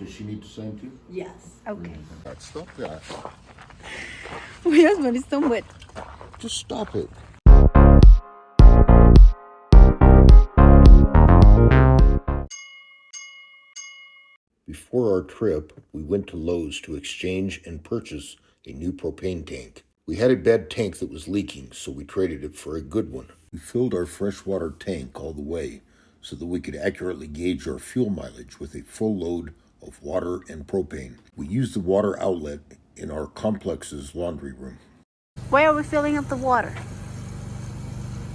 Does she need to sign too? Yes. Okay. Stop that. Uy, Osman, it's so wet. Just stop it. Before our trip, we went to Lowe's to exchange and purchase a new propane tank. We had a bad tank that was leaking, so we traded it for a good one. We filled our freshwater tank all the way so that we could accurately gauge our fuel mileage with a full load of water and propane. We used the water outlet in our complex's laundry room. Why are we filling up the water?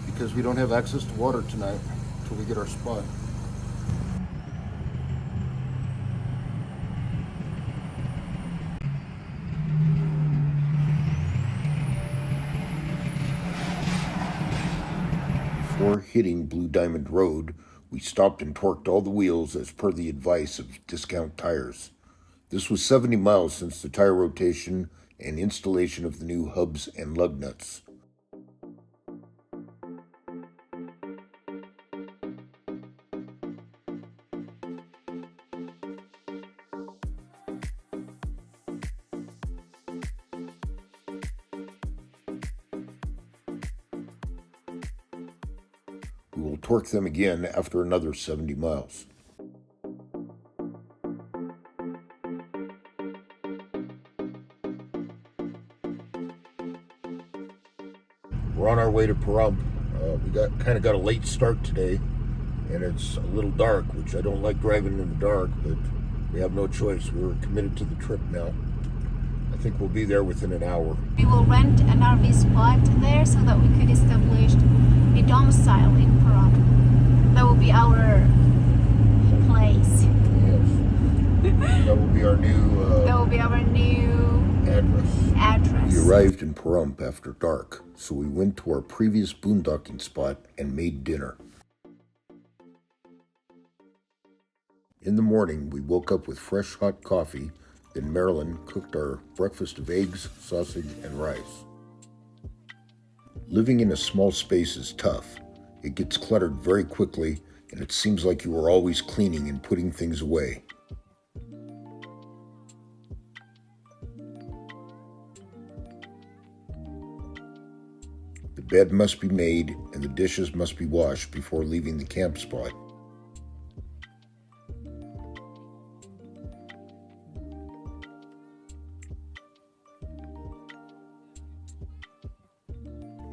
Because we don't have access to water tonight until we get our spot. Before hitting Blue Diamond Road, we stopped and torqued all the wheels as per the advice of Discount Tires. This was 70 miles since the tire rotation and installation of the new hubs and lug nuts. We will torque them again after another 70 miles. We're on our way to Pahrump. We got a late start today, and it's a little dark, which I don't like driving in the dark, but we have no choice. We're committed to the trip now. I think we'll be there within an hour. We will rent an RV spot there so that we could establish a domicile in Pahrump. That will be our place. Yes. That will be our new That will be our new address. We arrived in Pahrump after dark, so we went to our previous boondocking spot and made dinner. In the morning, we woke up with fresh hot coffee. Then Marilyn cooked our breakfast of eggs, sausage, and rice. Living in a small space is tough. It gets cluttered very quickly, and it seems like you are always cleaning and putting things away. The bed must be made, and the dishes must be washed before leaving the camp spot.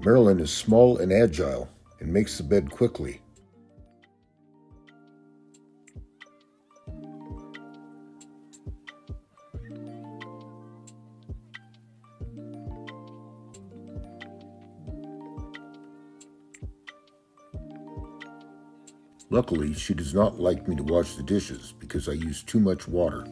Marilyn is small and agile and makes the bed quickly. Luckily, she does not like me to wash the dishes because I use too much water.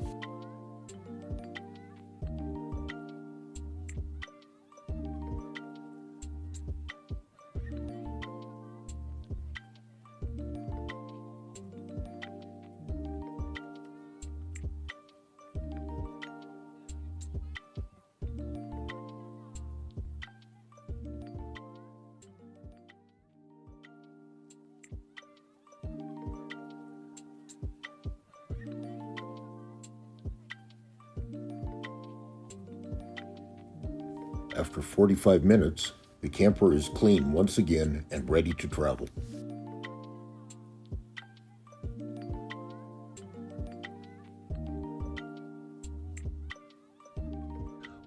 After 45 minutes, the camper is clean once again and ready to travel.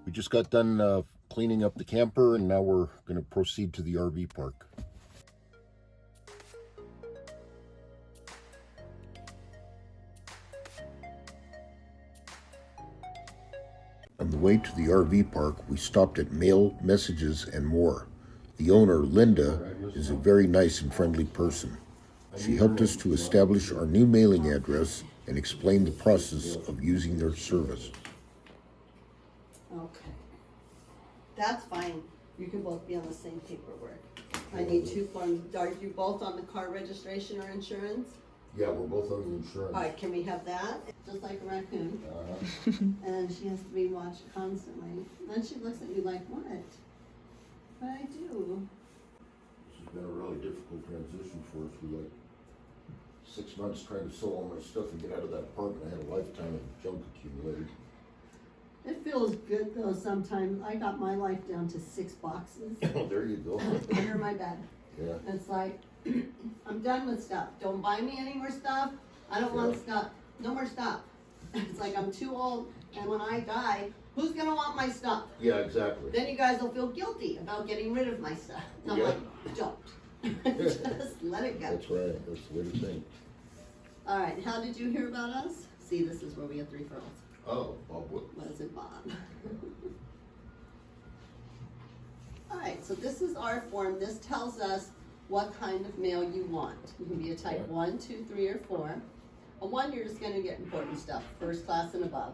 We just got done cleaning up the camper, and now we're going to proceed to the RV park. On the way to the RV park, we stopped at Mail, Messages, and More. The owner, Linda, is a very nice and friendly person. She helped us to establish our new mailing address and explain the process of using their service. Okay. That's fine. You can both be on the same paperwork. I need 2 forms. Are you both on the car registration or insurance? Yeah, we're both on the insurance. All right, can we have that? Just like a raccoon. And she has to be watched constantly. Then she looks at you like, what? What I do? This has been a really difficult transition for us. 6 months trying to sell all my stuff and get out of that apartment. I had a lifetime of junk accumulated. It feels good though sometimes. I got my life down to 6 boxes Oh, there you go. under my bed. Yeah. It's like, I'm done with stuff. Don't buy me any more stuff. I don't want stuff. No more stuff. It's like I'm too old, and when I die, who's gonna want my stuff? Yeah, exactly. Then you guys will feel guilty about getting rid of my stuff. And I'm like, don't. Just let it go. That's right. That's the way to think. All right, how did you hear about us? See, this is where we get the referrals. Oh, Bob, what? What is it, Bob? All right, so this is our form. This tells us what kind of mail you want. You can be a type 1, 2, 3, or 4. A 1, you're just gonna get important stuff, first class and above,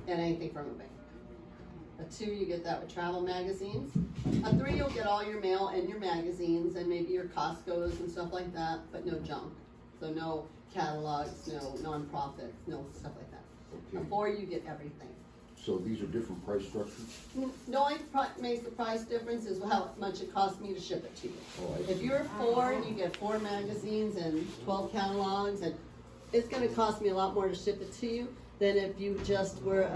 and anything from a bank. A 2, you get that with travel magazines. A 3, you'll get all your mail and your magazines and maybe your Costco's and stuff like that, but no junk. So no catalogs, no nonprofits, no stuff like that. Okay. A 4, you get everything. So these are different price structures? The only makes the price difference is how much it costs me to ship it to you. Oh, I If see. you're 4 and you get 4 magazines and 12 catalogs, and it's gonna cost me a lot more to ship it to you than if you just were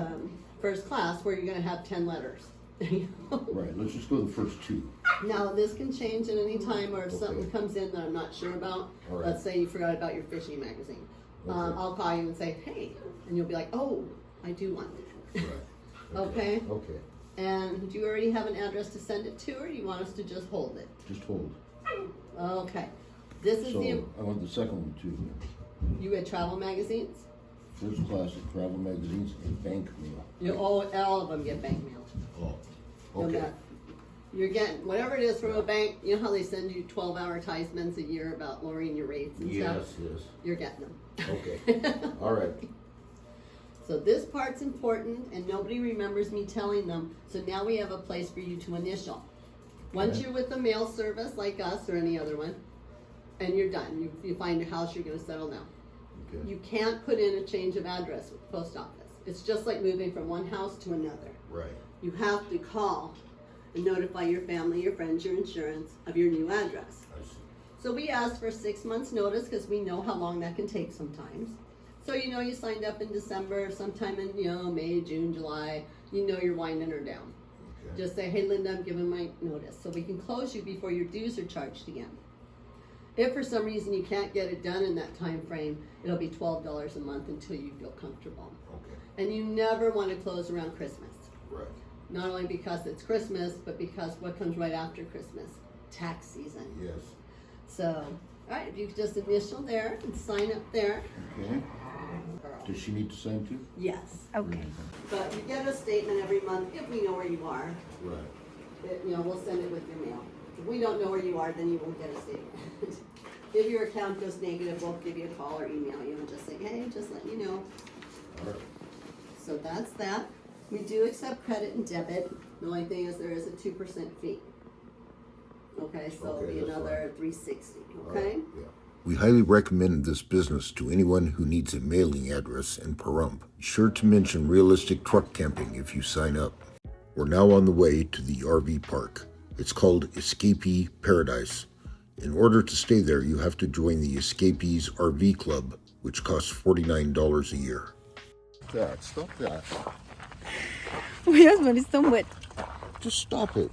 first class, where you're gonna have 10 letters. Right, let's just go to the first 2. Now, this can change at any time, or if Okay. something comes in that I'm not sure about. All right. Let's say you forgot about your fishing magazine. Okay. I'll call you and say, hey, and you'll be like, oh, I do want it. Right. Okay? Okay, And do you already have an address to send it to, or do you want us to just hold it? just hold. Okay. This is So the, I want the second one too. you had travel magazines? First class of travel magazines and bank mail. You, all of them get bank mail. Oh, No okay. matter- You're getting, whatever it is from a bank, you know how they send you 12 advertisements a year about lowering your rates and stuff? Yes. You're getting them. Okay. All right. So this part's important, and nobody remembers me telling them, so now we have a place for you to initial. Once Okay. you're with the mail service, like us or any other one, and you're done, you find your house, you're gonna settle down. Okay. You can't put in a change of address with the post office. It's just like moving from one house to another. Right. You have to call and notify your family, your friends, your insurance of your new address. I see. So we ask for 6 months notice because we know how long that can take sometimes. So you know you signed up in December, sometime in May, June, July, you know you're winding her down. Okay. Just say, hey Linda, I'm giving my notice, so we can close you before your dues are charged again. If for some reason you can't get it done in that time frame, it'll be $12 a month until you feel comfortable. Okay. And you never want to close around Christmas. Right. Not only because it's Christmas, but because what comes right after Christmas? Tax season. Yes. So, all right, if you could just initial there and sign up there. Okay. Does she need to sign too? Yes. Okay. But you get a statement every month if we know where you are. Right. We'll send it with your mail. If we don't know where you are, then you won't get a statement. If your account goes negative, we'll give you a call or email you and just say, hey, just let you know. All right. So that's that. We do accept credit and debit. The only thing is there is a 2% fee. Okay, so it'll Okay, be that's another $3.60, All okay? right. Yeah. We highly recommend this business to anyone who needs a mailing address in Pahrump. Be sure to mention realistic truck camping if you sign up. We're now on the way to the RV park. It's called SKP PairADice. In order to stay there, you have to join the Escapees RV Club, which costs $49 a year. Stop that. My husband is so wet. Just stop it.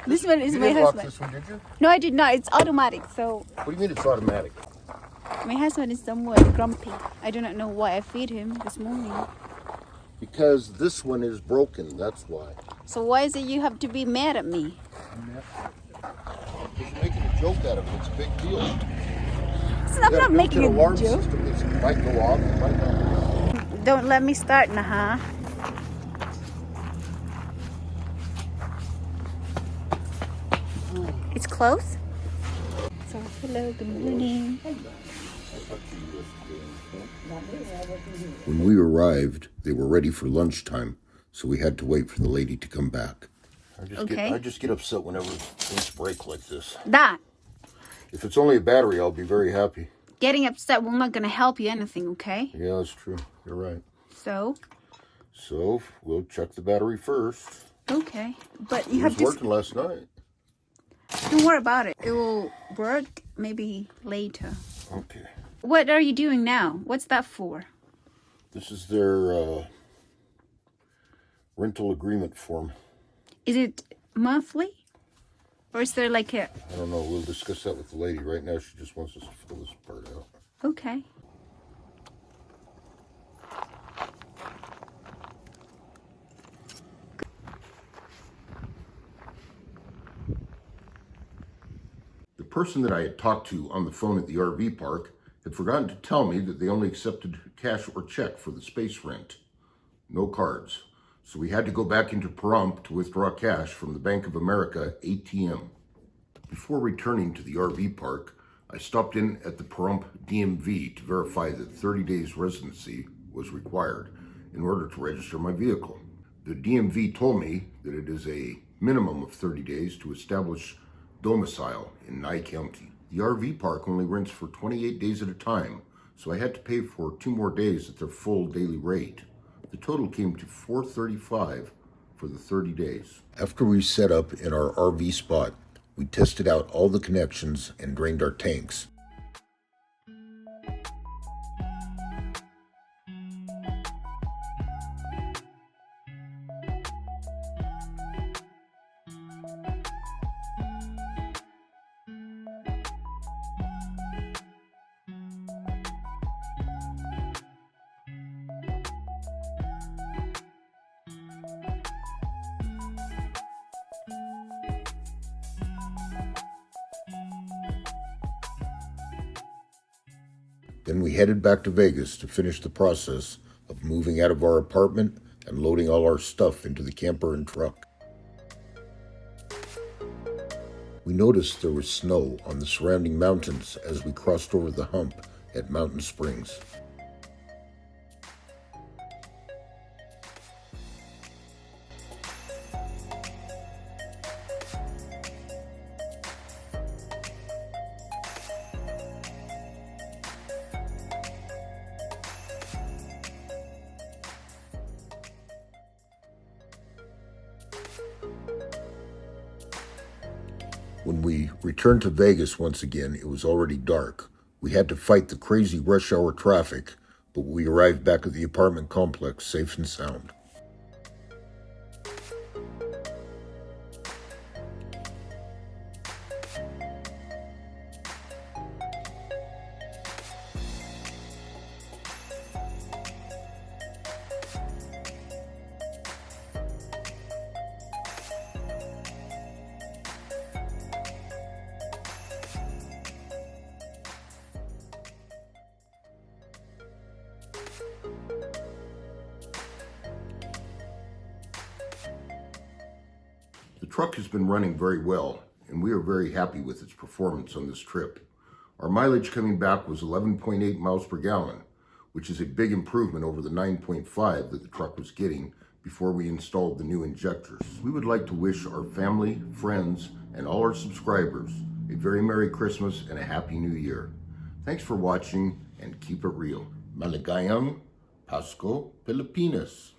This one is You my didn't lock husband. this one, did you? No, I did not. It's automatic. So What do you mean it's automatic? my husband is somewhat grumpy. I do not know why I feed him this morning. Because this one is broken, that's why. So why is it you have to be mad at me? He's making a joke out of it. It's a big deal. I'm not making a alarm joke. system. It might go off, it might not. Don't let me start now, huh? It's close. So hello, good morning. When we arrived, they were ready for lunchtime, so we had to wait for the lady to come back. I just get upset whenever things break like this. That If it's only a battery, I'll be very happy. getting upset will not gonna help you anything, okay? Yeah, that's true. You're right. So So we'll check the battery first. okay, but you It have was to. working last night. Don't worry about it. It will work maybe later. Okay. What are you doing now? What's that for? This is their rental agreement form. Is it monthly? Or is there like a... I don't know. We'll discuss that with the lady. Right now, she just wants us to fill this part out. Okay. The person that I had talked to on the phone at the RV park had forgotten to tell me that they only accepted cash or check for the space rent. No cards. So we had to go back into Pahrump to withdraw cash from the Bank of America ATM. Before returning to the RV park, I stopped in at the Pahrump DMV to verify that 30 days residency was required in order to register my vehicle. The DMV told me that it is a minimum of 30 days to establish domicile in Nye County. The RV park only rents for 28 days at a time, so I had to pay for 2 more days at their full daily rate. The total came to $435 for the 30 days. After we set up in our RV spot, we tested out all the connections and drained our tanks. Then we headed back to Vegas to finish the process of moving out of our apartment and loading all our stuff into the camper and truck. We noticed there was snow on the surrounding mountains as we crossed over the hump at Mountain Springs. When we returned to Vegas once again, it was already dark. We had to fight the crazy rush hour traffic, but we arrived back at the apartment complex safe and sound. The truck has been running very well, and we are very happy with its performance on this trip. Our mileage coming back was 11.8 miles per gallon, which is a big improvement over the 9.5 that the truck was getting before we installed the new injectors. We would like to wish our family, friends, and all our subscribers a very Merry Christmas and a Happy New Year. Thanks for watching, and keep it real. Maligayang Pasko Pilipinas.